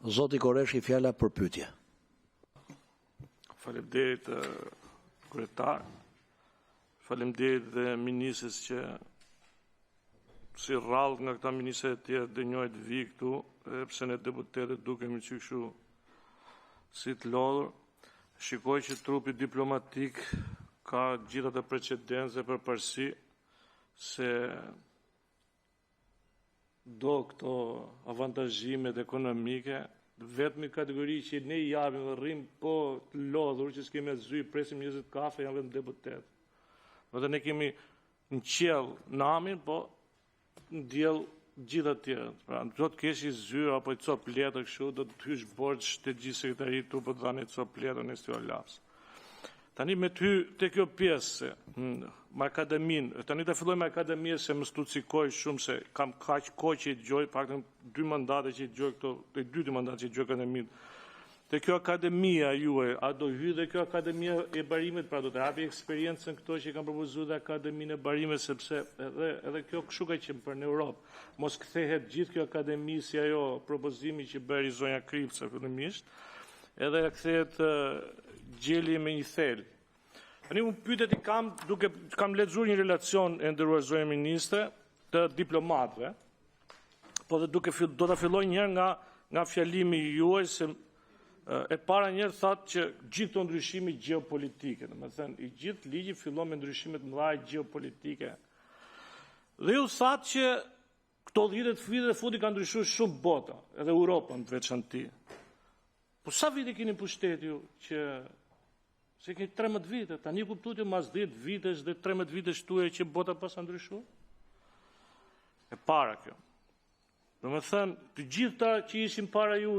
Zoti Koreshi, fjala për pyetje. Faleminderit kryetar. Faleminderit dhe ministres që si rrallë nga këta ministre të tjerë dënjohet vi këtu, pse ne deputetët dukemi që kështu si të lodhur. Shikoj që trupi diplomatik ka gjitha të precedenze për përsi se do këto avantazhimet ekonomike, vetëmi kategori që ne i japim dhe rrim po të lodhur që s'kemi zy, presim 20 kafe, janë vetëm deputet. Dhe ne kemi në qell namin, po në diell gjitha tjera. Pra, do të kesh i zyr apo i cop letër kështu, do të hysh borxh te gjithë sekretarit tu, po të dhanë cop letër në stjolaps. Tani me ty te kjo pjesë, me akademin, tani të filloj me akademie se më stucikoj shumë se kam kaq kohë që i gjoj, paktën 2 mandate që i gjoj këto, të 2 mandate që i gjoj akademin. Te kjo akademia juaj, a do hy dhe kjo akademia e barimit, pra do të hapi eksperiencën këto që kam propozuar dhe akademinë e barimit, sepse edhe kjo kështu ka qenë për në Europë. Mos kthehet gjithë kjo akademi si ajo propozimi që bëri zonja Kripca fillimisht, edhe kthehet gjeli me një thel. Tani unë pyetjet i kam duke kam lexuar një relacion e nderuar zonja ministre të diplomatëve, po dhe do ta filloj një herë nga fjalimi juaj se e para njerë thatë që gjithë të ndryshimi geopolitike, domethënë i gjithë ligji fillon me ndryshimet mëdha geopolitike. Dhe ju thatë që këto 10 vite e fundi ka ndryshuar shumë bota, edhe Europën të veçanti. Po sa vite keni pushtet ju që se keni 13 vite, tani kuptuat ju mas 10 vitesh dhe 13 vitesh tuaj që bota pas ka ndryshuar? E para kjo. Domethënë, të gjithë ta që ishin para ju